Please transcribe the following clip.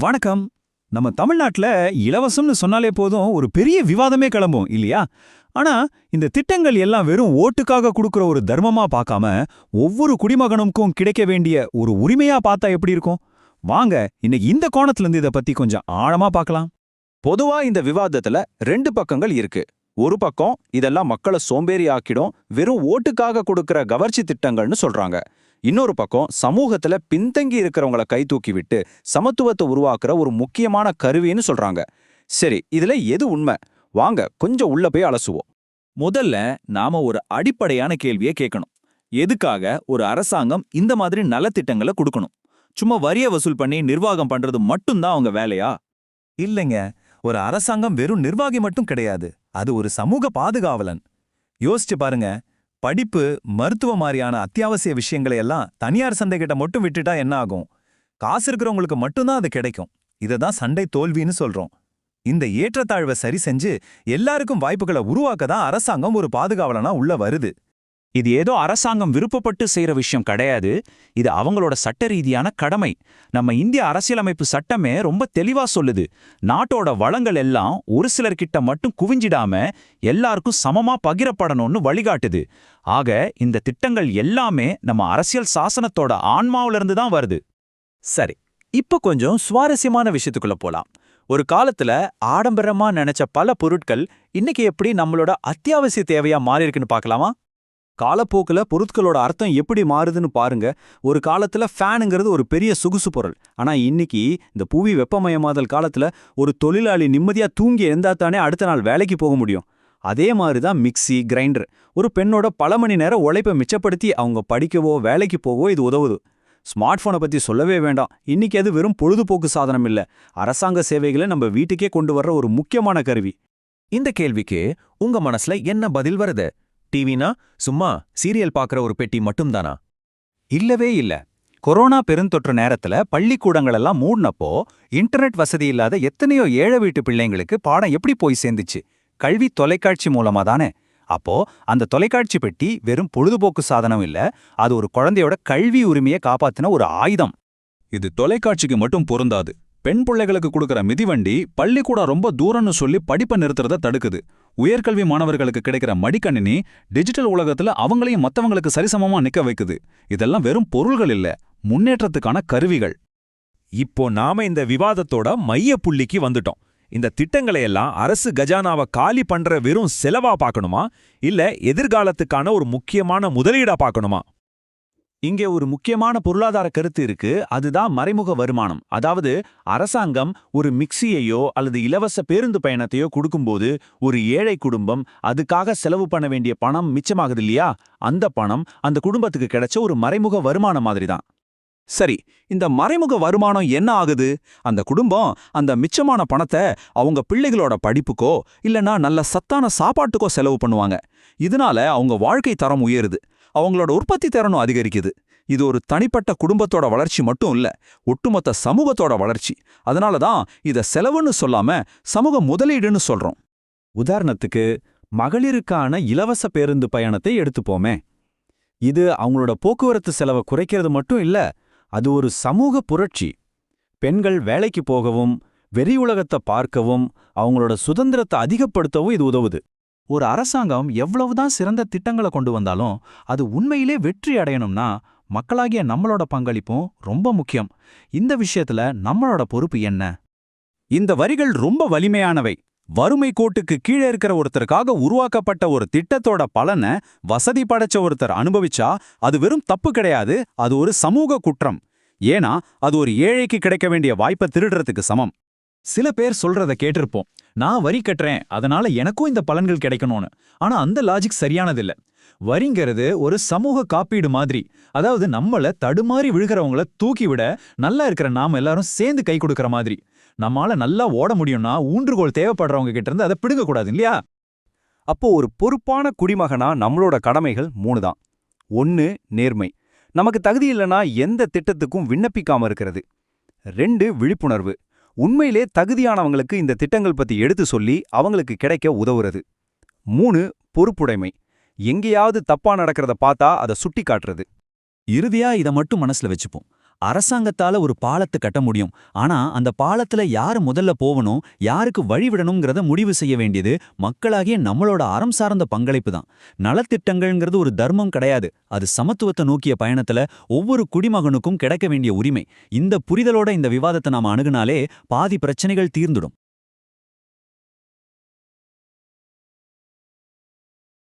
வணக்கம். நம்ம தமிழ்நாட்டுல இலவசம்னு சொன்னாலே போதும் ஒரு பெரிய விவாதமே கிளம்பும் இல்லையா? ஆனா இந்த திட்டங்கள் எல்லாம் வெறும் ஓட்டுக்காக கொடுக்கிற ஒரு தர்மமா பார்க்காம ஒவ்வொரு குடிமகனுக்கும் கிடைக்க வேண்டிய ஒரு உரிமையா பார்த்தா எப்படி இருக்கும்? வாங்க இன்னைக்கு இந்த கோணத்துல இருந்து இத பத்தி கொஞ்சம் ஆழமா பார்க்கலாம். பொதுவா இந்த விவாதத்துல ரெண்டு பக்கங்கள் இருக்கு. ஒரு பக்கம் இதெல்லாம் மக்களை சோம்பேறி ஆக்கிடும், வெறும் ஓட்டுக்காக கொடுக்கிற கவர்ச்சி திட்டங்கள்னு சொல்றாங்க. இன்னொரு பக்கம் சமூகத்துல பின்தங்கி இருக்கிறவங்கள கை தூக்கி விட்டு சமத்துவத்தை உருவாக்குற ஒரு முக்கியமான கருவின்னு சொல்றாங்க. சரி, இதுல எது உண்மை? வாங்க கொஞ்சம் உள்ள போய் அலசுவோம். முதல்ல நாம ஒரு அடிப்படையான கேள்வியை கேட்கணும். எதுக்காக ஒரு அரசாங்கம் இந்த மாதிரி நலத்திட்டங்களை கொடுக்கணும்? சும்மா வரிய வசூல் பண்ணி நிர்வாகம் பண்றது மட்டும்தான் அவங்க வேலையா? இல்லைங்க, ஒரு அரசாங்கம் வெறும் நிர்வாகி மட்டும் கிடையாது, அது ஒரு சமூக பாதுகாவலன். யோசிச்சு பாருங்க, படிப்பு, மருத்துவ மாதிரியான அத்தியாவசிய விஷயங்களை எல்லாம் தனியார் சந்தைகிட்ட மட்டும் விட்டுட்டா என்ன ஆகும்? காசு இருக்கிறவங்களுக்கு மட்டும்தான் அது கிடைக்கும். இததான் சண்டை தோல்வின்னு சொல்றோம். இந்த ஏற்றத்தாழ்வை சரி செஞ்சு எல்லாருக்கும் வாய்ப்புகளை உருவாக்க தான் அரசாங்கம் ஒரு பாதுகாவலனா உள்ள வருது. இது ஏதோ அரசாங்கம் விருப்பப்பட்டு செய்யற விஷயம் கிடையாது. இது அவங்களோட சட்ட ரீதியான கடமை. நம்ம இந்திய அரசியலமைப்பு சட்டமே ரொம்ப தெளிவா சொல்லுது. நாட்டோட வளங்கள் எல்லாம் ஒரு சிலர்கிட்ட மட்டும் குவிஞ்சிடாம எல்லாருக்கும் சமமா பகிரப்படணும்னு வழிகாட்டுது. ஆக இந்த திட்டங்கள் எல்லாமே நம்ம அரசியல் சாசனத்தோட ஆன்மாவில இருந்து தான் வருது. சரி, இப்ப கொஞ்சம் சுவாரஸ்யமான விஷயத்துக்குள்ள போலாம். ஒரு காலத்துல ஆடம்பரமா நினைச்ச பல பொருட்கள் இன்னைக்கு எப்படி நம்மளோட அத்தியாவசிய தேவையா மாறி இருக்குன்னு பார்க்கலாமா? காலப்போக்கில் பொருட்களோட அர்த்தம் எப்படி மாறுதுன்னு பாருங்க. ஒரு காலத்துல ஃபேனுங்கிறது ஒரு பெரிய சொகுசு பொருள். ஆனா இன்னைக்கு இந்த புவி வெப்பமயமாதல் காலத்துல ஒரு தொழிலாளி நிம்மதியா தூங்கி எழுந்தாத்தானே அடுத்த நாள் வேலைக்கு போக முடியும். அதே மாதிரிதான் மிக்சி, கிரைண்டர். ஒரு பெண்ணோட பல மணி நேரம் உழைப்பை மிச்சப்படுத்தி அவங்க படிக்கவோ வேலைக்கு போகவோ இது உதவுது. ஸ்மார்ட் போனை பத்தி சொல்லவே வேண்டாம். இன்னைக்கு அது வெறும் பொழுதுபோக்கு சாதனம் இல்ல, அரசாங்க சேவைகளை நம்ம வீட்டுக்கே கொண்டு வர்ற ஒரு முக்கியமான கருவி. இந்த கேள்விக்கு உங்க மனசுல என்ன பதில் வருது? டிவினா சும்மா சீரியல் பார்க்குற ஒரு பெட்டி மட்டும்தானா? இல்லவே இல்ல. கொரோனா பெருந்தொற்று நேரத்துல பள்ளிக்கூடங்கள் எல்லாம் மூடினப்போ இன்டர்நெட் வசதி இல்லாத எத்தனையோ ஏழை வீட்டு பிள்ளைங்களுக்கு பாடம் எப்படி போய் சேர்ந்துச்சு? கல்வி தொலைக்காட்சி மூலமா தானே. அப்போ அந்த தொலைக்காட்சி பெட்டி வெறும் பொழுதுபோக்கு சாதனம் இல்ல, அது ஒரு குழந்தையோட கல்வி உரிமையை காப்பாத்தின ஒரு ஆயுதம். இது தொலைக்காட்சிக்கு மட்டும் பொருந்தாது. பெண் பிள்ளைகளுக்கு கொடுக்கற மிதிவண்டி பள்ளிக்கூடம் ரொம்ப தூரம்னு சொல்லி படிப்பை நிறுத்துறத தடுக்குது. உயர்கல்வி மாணவர்களுக்கு கிடைக்கிற மடிக்கணினி டிஜிட்டல் உலகத்துல அவங்களையும் மத்தவங்களுக்கு சரிசமமா நிக்க வைக்குது. இதெல்லாம் வெறும் பொருள்கள் இல்ல, முன்னேற்றத்துக்கான கருவிகள். இப்போ நாம இந்த விவாதத்தோட மைய புள்ளிக்கு வந்துட்டோம். இந்த திட்டங்களை எல்லாம் அரசு கஜானாவை காலி பண்ற வெறும் செலவா பார்க்கணுமா, இல்ல எதிர்காலத்துக்கான ஒரு முக்கியமான முதலீடா பார்க்கணுமா? இங்கே ஒரு முக்கியமான பொருளாதார கருத்து இருக்கு. அதுதான் மறைமுக வருமானம். அதாவது அரசாங்கம் ஒரு மிக்சியையோ அல்லது இலவச பேருந்து பயணத்தையோ கொடுக்கும்போது ஒரு ஏழை குடும்பம் அதுக்காக செலவு பண்ண வேண்டிய பணம் மிச்சமாகுது இல்லையா? அந்த பணம் அந்த குடும்பத்துக்கு கிடைச்ச ஒரு மறைமுக வருமானம் மாதிரி தான். சரி, இந்த மறைமுக வருமானம் என்ன ஆகுது? அந்த குடும்பம் அந்த மிச்சமான பணத்தை அவங்க பிள்ளைகளோட படிப்புக்கோ இல்லனா நல்ல சத்தான சாப்பாட்டுக்கோ செலவு பண்ணுவாங்க. இதனால அவங்க வாழ்க்கை தரம் உயருது, அவங்களோட உற்பத்தி திறனும் அதிகரிக்குது. இது ஒரு தனிப்பட்ட குடும்பத்தோட வளர்ச்சி மட்டும் இல்ல, ஒட்டுமொத்த சமூகத்தோட வளர்ச்சி. அதனால தான் இத செலவுன்னு சொல்லாம சமூக முதலீடுன்னு சொல்றோம். உதாரணத்துக்கு மகளிருக்கான இலவச பேருந்து பயணத்தை எடுத்துப்போமே. இது அவங்களோட போக்குவரத்து செலவை குறைக்கிறது மட்டும் இல்ல, அது ஒரு சமூக புரட்சி. பெண்கள் வேலைக்கு போகவும் வெளி உலகத்தை பார்க்கவும் அவங்களோட சுதந்திரத்தை அதிகப்படுத்தவும் இது உதவுது. ஒரு அரசாங்கம் எவ்வளவுதான் சிறந்த திட்டங்களை கொண்டு வந்தாலும் அது உண்மையிலே வெற்றி அடையணும்னா மக்களாகிய நம்மளோட பங்களிப்பும் ரொம்ப முக்கியம். இந்த விஷயத்துல நம்மளோட பொறுப்பு என்ன? இந்த வரிகள் ரொம்ப வலிமையானவை. வறுமை கோட்டுக்கு கீழே இருக்கிற ஒருத்தருக்காக உருவாக்கப்பட்ட ஒரு திட்டத்தோட பலனை வசதி படைச்ச ஒருத்தர் அனுபவிச்சா அது வெறும் தப்பு கிடையாது, அது ஒரு சமூக குற்றம். ஏன்னா அது ஒரு ஏழைக்கு கிடைக்க வேண்டிய வாய்ப்பை திருடுறதுக்கு சமம். சில பேர் சொல்றத கேட்டிருப்போம், நான் வரி கட்டுறேன் அதனால எனக்கும் இந்த பலன்கள் கிடைக்கணும்னு. ஆனா அந்த லாஜிக் சரியானதில்ல. வரிங்கிறது ஒரு சமூக காப்பீடு மாதிரி. அதாவது நம்மள தடுமாறி விழுகிறவங்கள தூக்கி விட நல்லா இருக்கிற நாம எல்லாரும் சேர்ந்து கை கொடுக்கற மாதிரி. நம்மால நல்லா ஓட முடியும்னா ஊன்றுகோல் தேவைப்படுறவங்க கிட்ட இருந்து அதை பிடுங்க கூடாது இல்லையா? அப்போ ஒரு பொறுப்பான குடிமகனா நம்மளோட கடமைகள் 3 தான். 1, நேர்மை. நமக்கு தகுதி இல்லைன்னா எந்த திட்டத்துக்கும் விண்ணப்பிக்காம இருக்கிறது. 2, விழிப்புணர்வு. உண்மையிலே தகுதியானவங்களுக்கு இந்த திட்டங்கள் பத்தி எடுத்து சொல்லி அவங்களுக்கு கிடைக்க உதவுறது. 3, பொறுப்புடைமை. எங்கேயாவது தப்பா நடக்கிறத பார்த்தா அதை சுட்டி காட்டுறது. இறுதியா இதை மட்டும் மனசுல வச்சுப்போம். அரசாங்கத்தால ஒரு பாலத்தை கட்ட முடியும். ஆனா அந்த பாலத்துல யாரு முதல்ல போகணும், யாருக்கு வழி விடணுங்கிறத முடிவு செய்ய வேண்டியது மக்களாகிய நம்மளோட அறம் சார்ந்த பங்களிப்பு தான். நலத்திட்டங்கள்ங்கிறது ஒரு தர்மம் கிடையாது. அது சமத்துவத்தை நோக்கிய பயணத்துல ஒவ்வொரு குடிமகனுக்கும் கிடைக்க வேண்டிய உரிமை. இந்த புரிதலோட இந்த விவாதத்தை நாம அணுகுனாலே பாதி பிரச்சனைகள் தீர்ந்துடும்.